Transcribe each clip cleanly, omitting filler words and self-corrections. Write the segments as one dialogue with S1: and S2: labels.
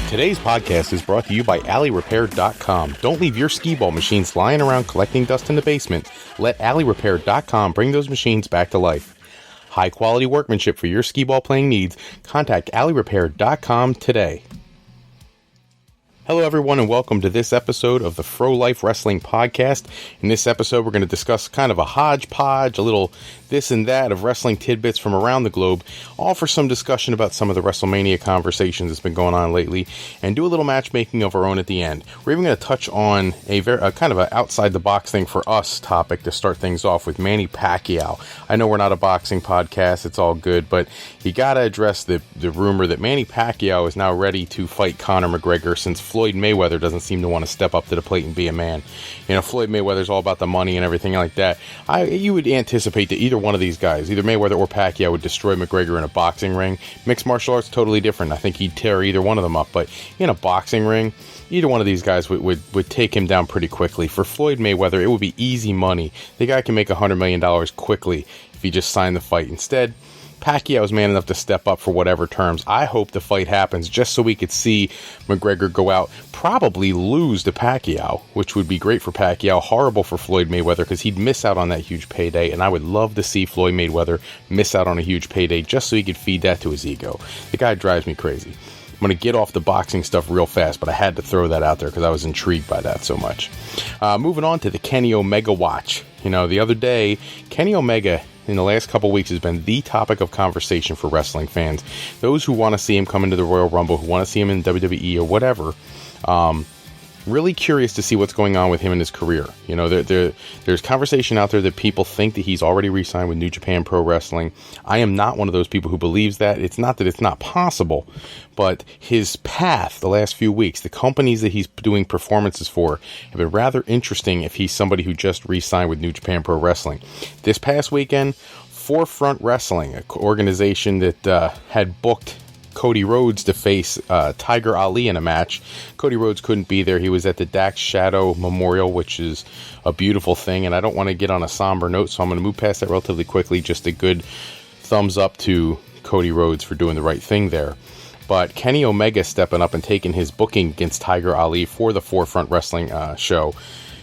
S1: Today's podcast is brought to you by AlleyRepair.com. Don't leave your skee ball machines lying around collecting dust in the basement. Let AlleyRepair.com bring those machines back to life. High quality workmanship for your skee ball playing needs. Contact AlleyRepair.com today. Hello everyone and welcome to this episode of the Fro Life Wrestling Podcast. In this episode we're going to discuss kind of a hodgepodge, a little this and that of wrestling tidbits from around the globe, all for some discussion about some of the WrestleMania conversations that's been going on lately, and do a little matchmaking of our own at the end. We're even going to touch on a kind of an outside the box thing for us topic to start things off with Manny Pacquiao. I know we're not a boxing podcast, it's all good, but you got to address the rumor that Manny Pacquiao is now ready to fight Conor McGregor since Floyd Mayweather doesn't seem to want to step up to the plate and be a man. You know, Floyd Mayweather's all about the money and everything like that. You would anticipate that either one of these guys, either Mayweather or Pacquiao, would destroy McGregor in a boxing ring. Mixed martial arts, totally different. I think he'd tear either one of them up, but in a boxing ring, either one of these guys would take him down pretty quickly. For Floyd Mayweather, it would be easy money. The guy can make $100 million quickly if he just signed the fight. Instead, Pacquiao is man enough to step up for whatever terms. I hope the fight happens just so we could see McGregor go out, probably lose to Pacquiao, which would be great for Pacquiao, horrible for Floyd Mayweather because he'd miss out on that huge payday, and I would love to see Floyd Mayweather miss out on a huge payday just so he could feed that to his ego. The guy drives me crazy. I'm going to get off the boxing stuff real fast, but I had to throw that out there because I was intrigued by that so much. Moving on to the Kenny Omega watch. You know, the other day, Kenny Omega in the last couple weeks has been the topic of conversation for wrestling fans. Those who want to see him come into the Royal Rumble, who want to see him in WWE or whatever, really curious to see what's going on with him in his career. You know, there's conversation out there that people think that he's already re-signed with New Japan Pro Wrestling. I am not one of those people who believes that. It's not that it's not possible, but his path the last few weeks, the companies that he's doing performances for, have been rather interesting if he's somebody who just re-signed with New Japan Pro Wrestling. This past weekend, Forefront Wrestling, an organization that had booked Cody Rhodes to face Tiger Ali in a match. Cody Rhodes couldn't be there. He was at the Dax Shadow Memorial, which is a beautiful thing, and I don't want to get on a somber note, so I'm going to move past that relatively quickly. Just a good thumbs up to Cody Rhodes for doing the right thing there. But Kenny Omega stepping up and taking his booking against Tiger Ali for the Forefront Wrestling show.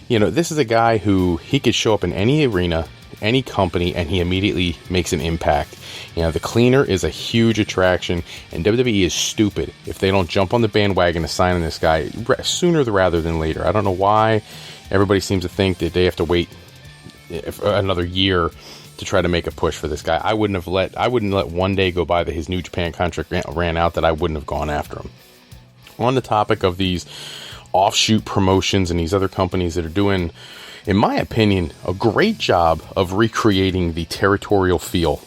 S1: You know, this is a guy who he could show up in any arena, any company, and he immediately makes an impact. You know, the cleaner is a huge attraction, and WWE is stupid if they don't jump on the bandwagon to sign this guy sooner rather than later. I don't know why everybody seems to think that they have to wait another year to try to make a push for this guy. I wouldn't let one day go by that his New Japan contract ran out that I wouldn't have gone after him. On the topic of these offshoot promotions and these other companies that are doing, in my opinion, a great job of recreating the territorial feel.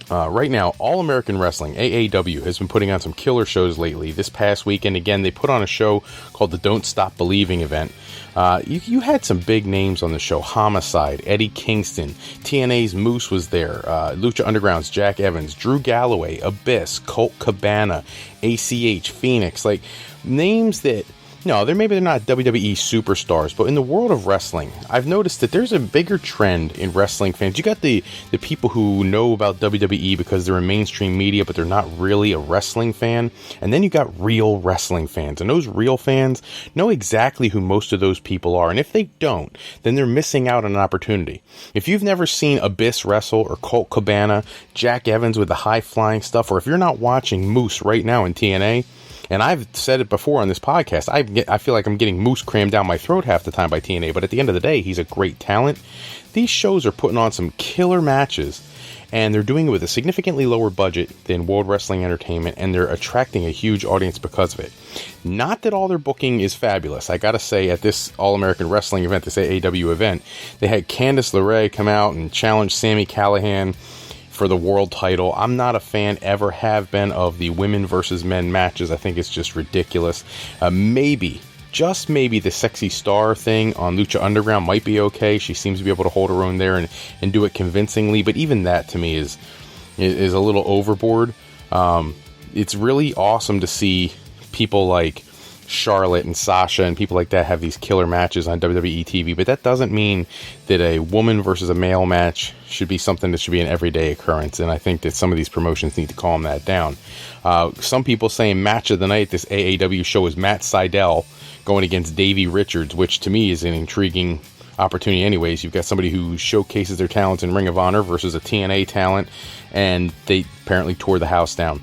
S1: Right now, All American Wrestling, AAW, has been putting on some killer shows lately. This past weekend, again, they put on a show called the Don't Stop Believing event. You had some big names on the show. Homicide, Eddie Kingston, TNA's Moose was there, Lucha Underground's Jack Evans, Drew Galloway, Abyss, Colt Cabana, ACH, Phoenix, like names that, no, maybe they're not WWE superstars, but in the world of wrestling, I've noticed that there's a bigger trend in wrestling fans. You got the people who know about WWE because they're in mainstream media, but they're not really a wrestling fan. And then you got real wrestling fans. And those real fans know exactly who most of those people are. And if they don't, then they're missing out on an opportunity. If you've never seen Abyss wrestle or Colt Cabana, Jack Evans with the high-flying stuff, or if you're not watching Moose right now in TNA, and I've said it before on this podcast, I feel like I'm getting Moose crammed down my throat half the time by TNA, but at the end of the day, he's a great talent. These shows are putting on some killer matches, and they're doing it with a significantly lower budget than World Wrestling Entertainment, and they're attracting a huge audience because of it. Not that all their booking is fabulous. I gotta say, at this All-American Wrestling event, this AAW event, they had Candice LeRae come out and challenge Sami Callihan for the world title. I'm not a fan, ever have been, of the women versus men matches. I think it's just ridiculous. Maybe, just maybe, the Sexy Star thing on Lucha Underground might be okay. She seems to be able to hold her own there and do it convincingly, but even that to me is a little overboard. It's really awesome to see people like Charlotte and Sasha and people like that have these killer matches on WWE TV, but that doesn't mean that a woman versus a male match should be something that should be an everyday occurrence, and I think that some of these promotions need to calm that down. Some people saying match of the night, this AAW show, is Matt Sydal going against Davey Richards, which to me is an intriguing opportunity anyways. You've got somebody who showcases their talents in Ring of Honor versus a TNA talent, and they apparently tore the house down.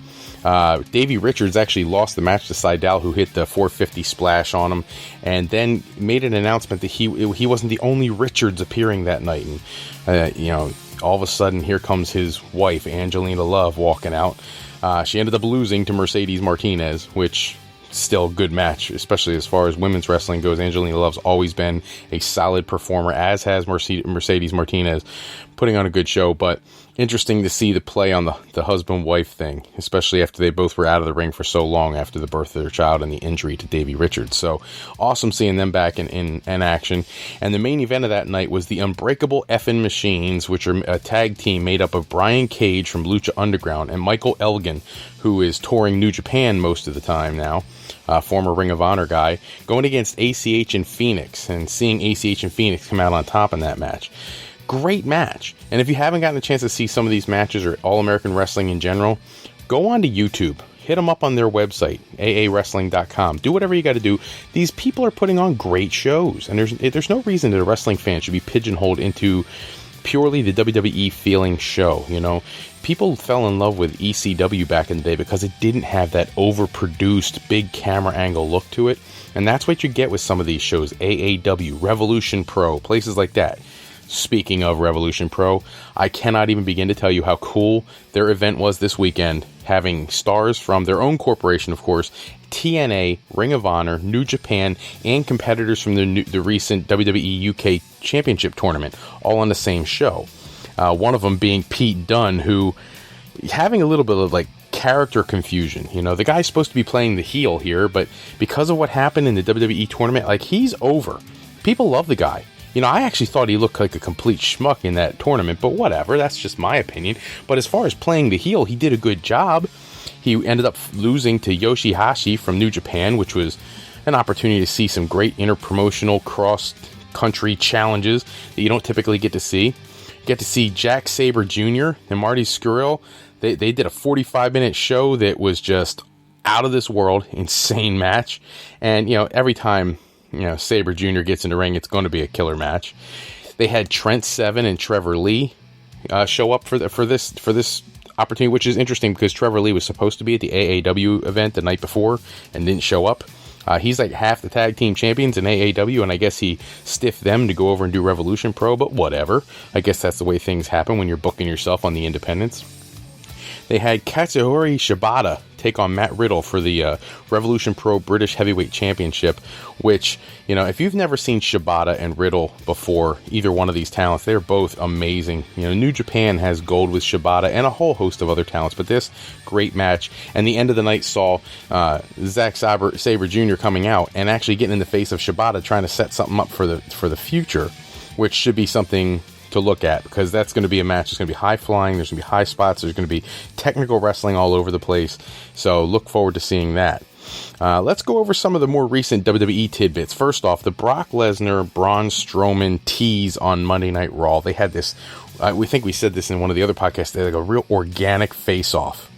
S1: Davey Richards actually lost the match to Sydal, who hit the 450 splash on him, and then made an announcement that he wasn't the only Richards appearing that night. And all of a sudden, here comes his wife, Angelina Love, walking out. She ended up losing to Mercedes Martinez, which still a good match, especially as far as women's wrestling goes. Angelina Love's always been a solid performer, as has Mercedes Martinez, putting on a good show. But interesting to see the play on the husband-wife thing, especially after they both were out of the ring for so long after the birth of their child and the injury to Davey Richards. So awesome seeing them back in action. And the main event of that night was the Unbreakable Effin' Machines, which are a tag team made up of Brian Cage from Lucha Underground and Michael Elgin, who is touring New Japan most of the time now, former Ring of Honor guy, going against ACH and Phoenix, and seeing ACH and Phoenix come out on top in that match. Great match. And if you haven't gotten a chance to see some of these matches or All American Wrestling in general, go on to YouTube. Hit them up on their website, aawrestling.com. Do whatever you got to do. These people are putting on great shows, and there's no reason that a wrestling fan should be pigeonholed into purely the WWE feeling show. People fell in love with ECW back in the day because it didn't have that overproduced big camera angle look to it, and that's what you get with some of these shows. AAW, Revolution Pro, places like that. Speaking of Revolution Pro, I cannot even begin to tell you how cool their event was this weekend, having stars from their own corporation, of course, TNA, Ring of Honor, New Japan, and competitors from the recent WWE UK Championship Tournament, all on the same show. One of them being Pete Dunne, who having a little bit of character confusion. The guy's supposed to be playing the heel here, but because of what happened in the WWE tournament, he's over. People love the guy. I actually thought he looked like a complete schmuck in that tournament, but whatever, that's just my opinion. But as far as playing the heel, he did a good job. He ended up losing to Yoshihashi from New Japan, which was an opportunity to see some great interpromotional cross-country challenges that you don't typically get to see. Get to see Jack Sabre Jr. and Marty Scurll. They did a 45-minute show that was just out of this world, insane match. And, every time Sabre Jr. gets in the ring, it's going to be a killer match. They had Trent Seven and Trevor Lee show up for this opportunity, which is interesting because Trevor Lee was supposed to be at the AAW event the night before and didn't show up. He's half the tag team champions in AAW, and I guess he stiffed them to go over and do Revolution Pro, but whatever. I guess that's the way things happen when you're booking yourself on the independents. They had Katsuhori Shibata take on Matt Riddle for the Revolution Pro British Heavyweight Championship, which, if you've never seen Shibata and Riddle before, either one of these talents, they're both amazing. New Japan has gold with Shibata and a whole host of other talents, but this, great match. And the end of the night saw Zack Sabre Jr. coming out and actually getting in the face of Shibata, trying to set something up for the future, which should be something to look at, because that's going to be a match. It's going to be high flying, there's going to be high spots, there's going to be technical wrestling all over the place, so look forward to seeing that. Let's go over some of the more recent WWE tidbits. First off, the Brock Lesnar Braun Strowman tease on Monday Night Raw. They had this, we think we said this in one of the other podcasts, they had a real organic face-off.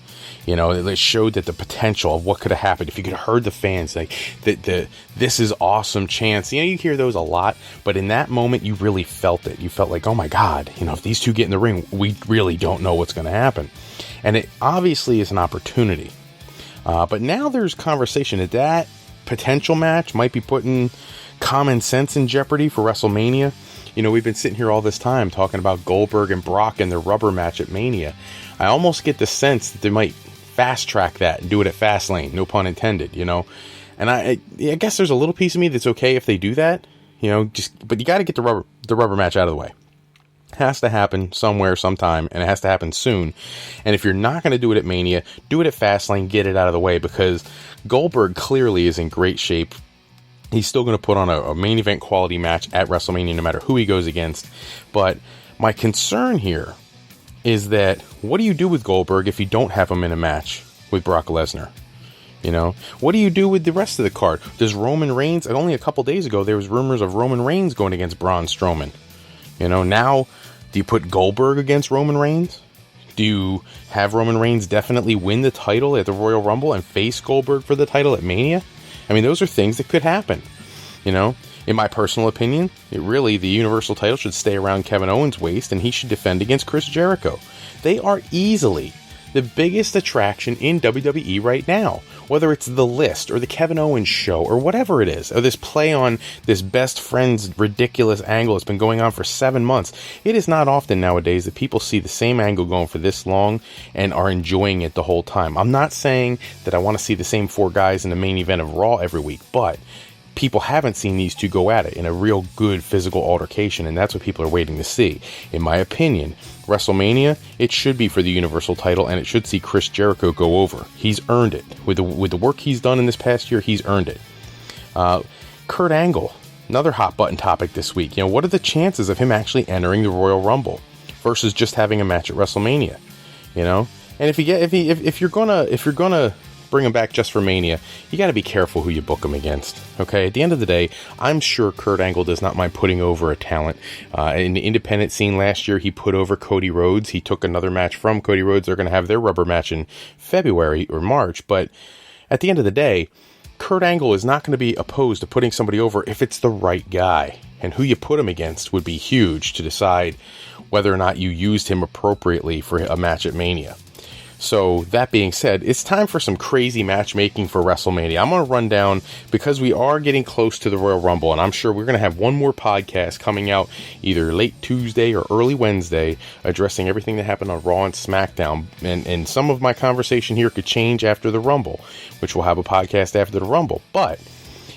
S1: It showed that the potential of what could have happened if you could have heard the fans this is awesome chants. You hear those a lot, but in that moment you really felt it. You felt like, oh my God, if these two get in the ring, we really don't know what's going to happen. And it obviously is an opportunity. But now there's conversation that potential match might be putting common sense in jeopardy for WrestleMania. We've been sitting here all this time talking about Goldberg and Brock and their rubber match at Mania. I almost get the sense that they might fast track that and do it at Fastlane, no pun intended, And I guess there's a little piece of me that's okay if they do that, but you got to get the rubber match out of the way. It has to happen somewhere, sometime, and it has to happen soon. And if you're not going to do it at Mania, do it at Fastlane, get it out of the way, because Goldberg clearly is in great shape. He's still going to put on a main event quality match at WrestleMania no matter who he goes against. But my concern here is that what do you do with Goldberg if you don't have him in a match with Brock Lesnar? You know, what do you do with the rest of the card? Does Roman Reigns, only a couple days ago, there was rumors of Roman Reigns going against Braun Strowman. You know, now, do you put Goldberg against Roman Reigns? Do you have Roman Reigns definitely win the title at the Royal Rumble and face Goldberg for the title at Mania? I mean, those are things that could happen. You know, in my personal opinion, the Universal title should stay around Kevin Owens' waist and he should defend against Chris Jericho. They are easily the biggest attraction in WWE right now. Whether it's the list or the Kevin Owens show or whatever it is, or this play on this best friends ridiculous angle that's been going on for 7 months. It is not often nowadays that people see the same angle going for this long and are enjoying it the whole time. I'm not saying that I want to see the same 4 guys in the main event of Raw every week, but people haven't seen these two go at it in a real good physical altercation, and that's what people are waiting to see. In my opinion, WrestleMania, it should be for the Universal title, and it should see Chris Jericho go over. He's earned it. With the work he's done in this past year, he's earned it. Kurt Angle, another hot button topic this week. You know, what are the chances of him actually entering the Royal Rumble versus just having a match at WrestleMania? You know, and if you're gonna bring him back just for Mania, you got to be careful who you book him against. Okay, at the end of the day, I'm sure Kurt Angle does not mind putting over a talent. In the independent scene last year, he put over Cody Rhodes. He took another match from Cody Rhodes. They're going to have their rubber match in February or March. But at the end of the day, Kurt Angle is not going to be opposed to putting somebody over if it's the right guy. And who you put him against would be huge to decide whether or not you used him appropriately for a match at Mania. So, that being said, it's time for some crazy matchmaking for WrestleMania. I'm going to run down, because we are getting close to the Royal Rumble, and I'm sure we're going to have one more podcast coming out either late Tuesday or early Wednesday, addressing everything that happened on Raw and SmackDown. And some of my conversation here could change after the Rumble, which we'll have a podcast after the Rumble. But,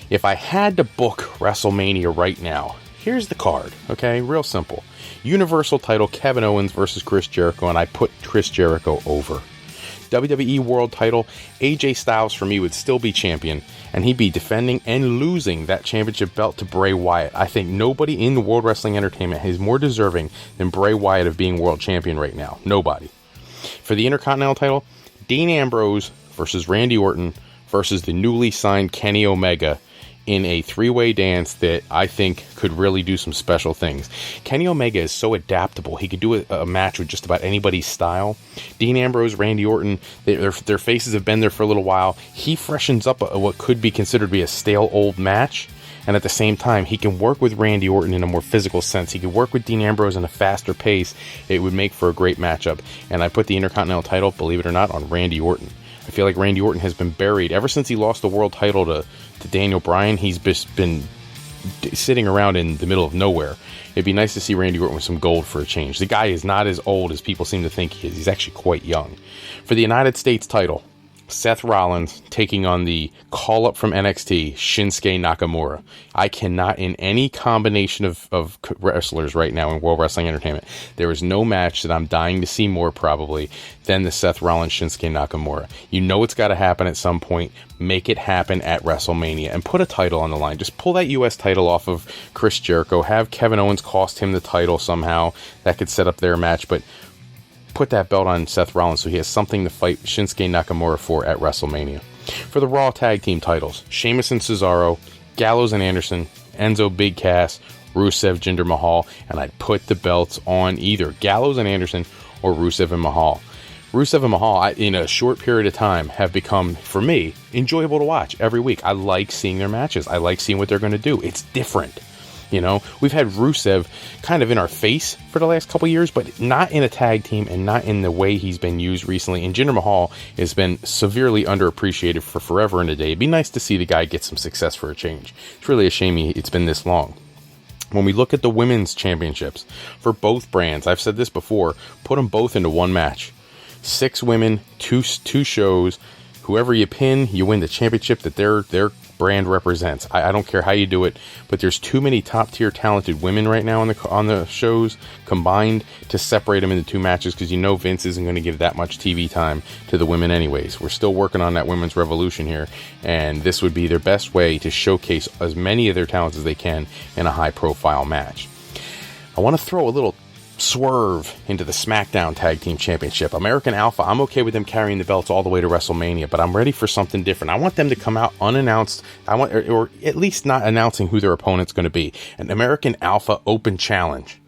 S1: if I had to book WrestleMania right now, here's the card, okay? Real simple. Universal title, Kevin Owens versus Chris Jericho, and I put Chris Jericho over. WWE World title, AJ Styles for me would still be champion, and he'd be defending and losing that championship belt to Bray Wyatt. I think nobody in the World Wrestling Entertainment is more deserving than Bray Wyatt of being world champion right now. Nobody. For the Intercontinental title, Dean Ambrose versus Randy Orton versus the newly signed Kenny Omega in a 3-way dance that I think could really do some special things. Kenny Omega is so adaptable. He could do a match with just about anybody's style. Dean Ambrose, Randy Orton, their faces have been there for a little while. He freshens up what could be considered to be a stale old match. And at the same time, he can work with Randy Orton in a more physical sense. He could work with Dean Ambrose in a faster pace. It would make for a great matchup. And I put the Intercontinental title, believe it or not, on Randy Orton. I feel like Randy Orton has been buried. Ever since he lost the world title to Daniel Bryan, he's just been sitting around in the middle of nowhere. It'd be nice to see Randy Orton with some gold for a change. The guy is not as old as people seem to think he is. He's actually quite young. For the United States title, Seth Rollins taking on the call-up from NXT, Shinsuke Nakamura. I cannot, in any combination of wrestlers right now in World Wrestling Entertainment, there is no match that I'm dying to see more, probably, than the Seth Rollins-Shinsuke Nakamura. You know it's got to happen at some point. Make it happen at WrestleMania and put a title on the line. Just pull that U.S. title off of Chris Jericho. Have Kevin Owens cost him the title somehow. That could set up their match, but put that belt on Seth Rollins so he has something to fight Shinsuke Nakamura for at WrestleMania. For the Raw Tag Team titles, Sheamus and Cesaro, Gallows and Anderson, Enzo Big Cass, Rusev, Jinder Mahal, and I'd put the belts on either Gallows and Anderson or Rusev and Mahal. Rusev and Mahal, in a short period of time, have become, for me, enjoyable to watch every week. I like seeing their matches. I like seeing what they're going to do. It's different. You know, we've had Rusev kind of in our face for the last couple years, but not in a tag team and not in the way he's been used recently. And Jinder Mahal has been severely underappreciated for forever and a day. It'd be nice to see the guy get some success for a change. It's really a shame it's been this long. When we look at the women's championships for both brands, I've said this before, put them both into one match. 6 women, two shows. Whoever you pin, you win the championship that their brand represents. I don't care how you do it, but there's too many top tier talented women right now on the shows combined to separate them into 2 matches, because you know Vince isn't going to give that much TV time to the women anyways. We're still working on that women's revolution here, and this would be their best way to showcase as many of their talents as they can in a high profile match. I want to throw a little Swerve into the SmackDown Tag Team Championship. American Alpha, I'm okay with them carrying the belts all the way to WrestleMania, but I'm ready for something different. I want them to come out unannounced. Or at least not announcing who their opponent's going to be. An American Alpha Open Challenge.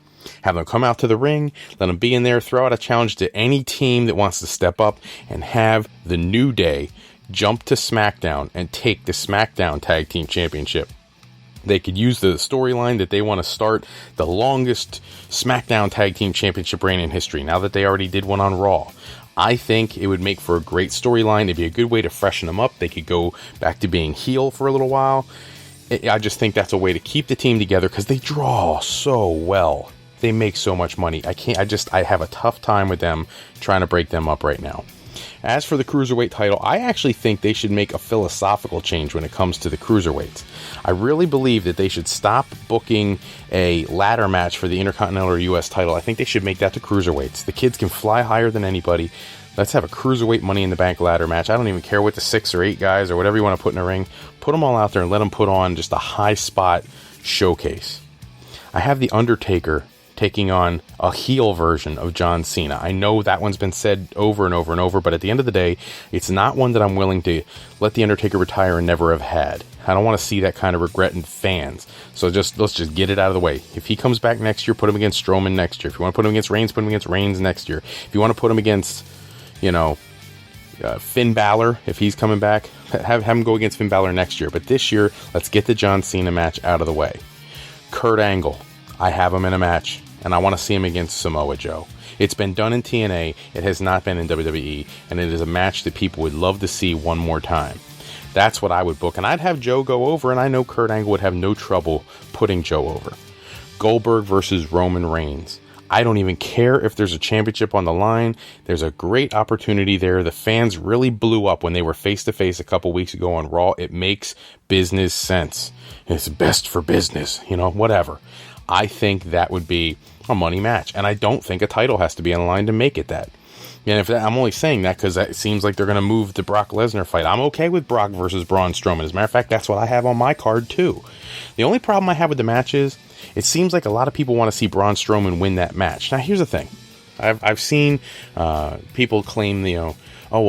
S1: Have them come out to the ring, let them be in there, throw out a challenge to any team that wants to step up, and have the New Day jump to SmackDown and take the SmackDown Tag Team Championship. They could use the storyline that they want to start the longest SmackDown Tag Team Championship reign in history, now that they already did one on Raw. I think it would make for a great storyline. It'd be a good way to freshen them up. They could go back to being heel for a little while. I just think that's a way to keep the team together because they draw so well. They make so much money. I have a tough time with them trying to break them up right now. As for the Cruiserweight title, I actually think they should make a philosophical change when it comes to the Cruiserweights. I really believe that they should stop booking a ladder match for the Intercontinental or US title. I think they should make that to Cruiserweights. The kids can fly higher than anybody. Let's have a Cruiserweight Money in the Bank ladder match. I don't even care what the 6 or 8 guys or whatever you want to put in a ring. Put them all out there and let them put on just a high spot showcase. I have The Undertaker taking on a heel version of John Cena. I know that one's been said over and over and over, but at the end of the day, it's not one that I'm willing to let The Undertaker retire and never have had. I don't want to see that kind of regret in fans. So let's just get it out of the way. If he comes back next year, put him against Strowman next year. If you want to put him against Reigns, put him against Reigns next year. If you want to put him against, Finn Balor, if he's coming back, have him go against Finn Balor next year. But this year, let's get the John Cena match out of the way. Kurt Angle, I have him in a match, and I want to see him against Samoa Joe. It's been done in TNA, it has not been in WWE, and it is a match that people would love to see one more time. That's what I would book, and I'd have Joe go over, and I know Kurt Angle would have no trouble putting Joe over. Goldberg versus Roman Reigns. I don't even care if there's a championship on the line. There's a great opportunity there. The fans really blew up when they were face-to-face a couple weeks ago on Raw. It makes business sense. It's best for business, whatever. I think that would be a money match, and I don't think a title has to be on the line to make it that. And I'm only saying that because it seems like they're going to move the Brock Lesnar fight. I'm okay with Brock versus Braun Strowman. As a matter of fact, that's what I have on my card too. The only problem I have with the match is it seems like a lot of people want to see Braun Strowman win that match. Now, here's the thing. I've seen people claim,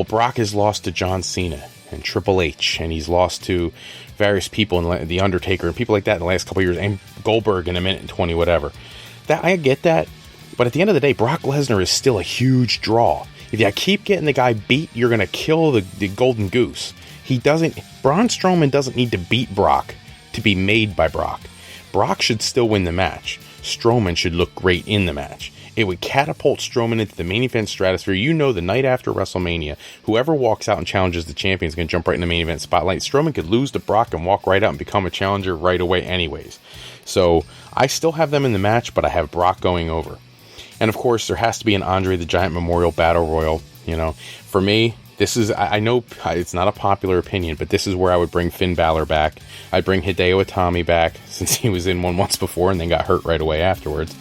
S1: Brock has lost to John Cena and Triple H, and he's lost to various people, in The Undertaker, and people like that in the last couple of years, and Goldberg in a minute and 20, whatever. That I get that, but at the end of the day, Brock Lesnar is still a huge draw. If you keep getting the guy beat, you're going to kill the golden goose. Braun Strowman doesn't need to beat Brock to be made by Brock. Brock should still win the match. Strowman should look great in the match. It would catapult Strowman into the main event stratosphere. The night after WrestleMania, whoever walks out and challenges the champion is going to jump right in the main event spotlight. Strowman could lose to Brock and walk right out and become a challenger right away anyways. So I still have them in the match, but I have Brock going over. And of course, there has to be an Andre the Giant Memorial Battle Royal. For me, this is, I know it's not a popular opinion, but this is where I would bring Finn Balor back. I'd bring Hideo Itami back, since he was in one once before and then got hurt right away afterwards.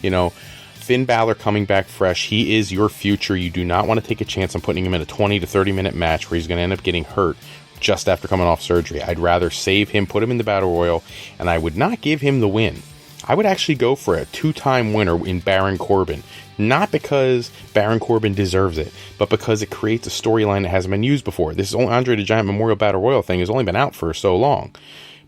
S1: Finn Balor coming back fresh. He is your future. You do not want to take a chance on putting him in a 20 to 30 minute match where he's going to end up getting hurt just after coming off surgery. I'd rather save him, put him in the Battle Royal, and I would not give him the win. I would actually go for a 2-time winner in Baron Corbin. Not because Baron Corbin deserves it, but because it creates a storyline that hasn't been used before. This Andre the Giant Memorial Battle Royal thing has only been out for so long.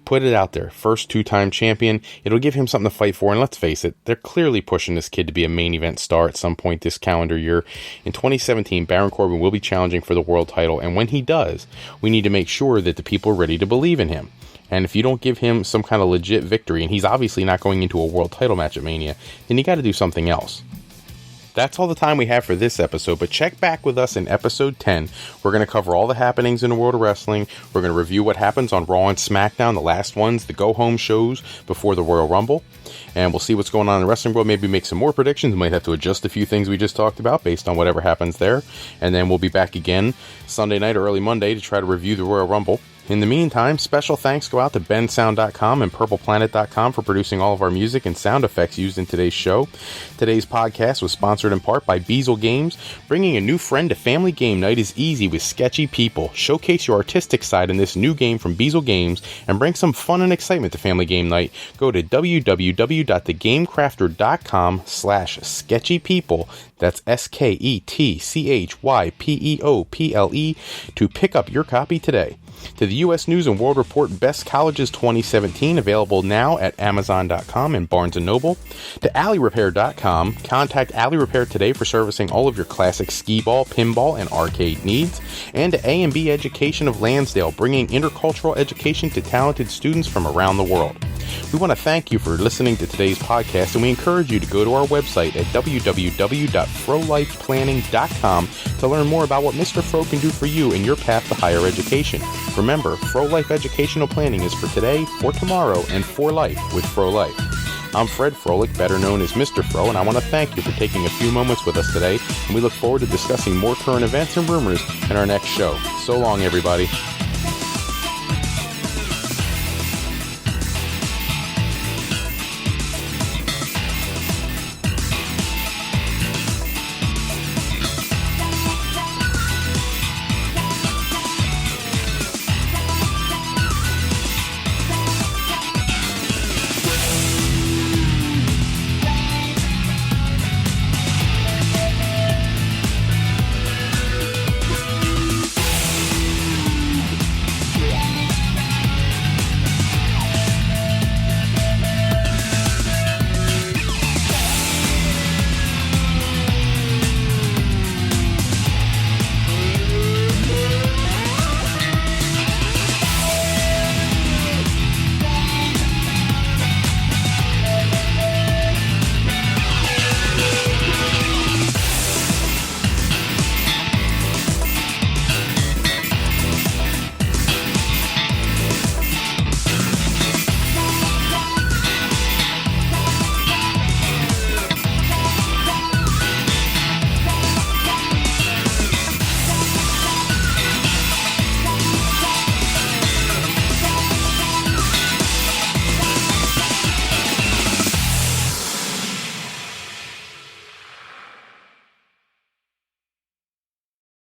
S1: Put it out there. First 2-time champion. It'll give him something to fight for. And let's face it, they're clearly pushing this kid to be a main event star at some point this calendar year. In 2017, Baron Corbin will be challenging for the world title. And when he does, we need to make sure that the people are ready to believe in him. And if you don't give him some kind of legit victory, and he's obviously not going into a world title match at Mania, then you got to do something else. That's all the time we have for this episode, but check back with us in episode 10. We're going to cover all the happenings in the world of wrestling. We're going to review what happens on Raw and SmackDown, the last ones, the go-home shows before the Royal Rumble. And we'll see what's going on in the wrestling world. Maybe make some more predictions. We might have to adjust a few things we just talked about based on whatever happens there. And then we'll be back again Sunday night or early Monday to try to review the Royal Rumble. In the meantime, special thanks go out to bensound.com and purpleplanet.com for producing all of our music and sound effects used in today's show. Today's podcast was sponsored in part by Beazle Games. Bringing a new friend to family game night is easy with sketchy people. Showcase your artistic side in this new game from Beazle Games and bring some fun and excitement to family game night. Go to www.thegamecrafter.com/sketchypeople. That's SKETCHYPEOPLE to pick up your copy today. To the U.S. News and World Report Best Colleges 2017, available now at Amazon.com and Barnes & Noble. To AlleyRepair.com, contact Alley Repair today for servicing all of your classic skee-ball, pinball, and arcade needs. And to A&B Education of Lansdale, bringing intercultural education to talented students from around the world. We want to thank you for listening to today's podcast, and we encourage you to go to our website at www.frolifeplanning.com to learn more about what Mr. Fro can do for you in your path to higher education. Remember, Fro Life Educational Planning is for today, for tomorrow, and for life with Fro Life. I'm Fred Froelich, better known as Mr. Fro, and I want to thank you for taking a few moments with us today, and we look forward to discussing more current events and rumors in our next show. So long, everybody.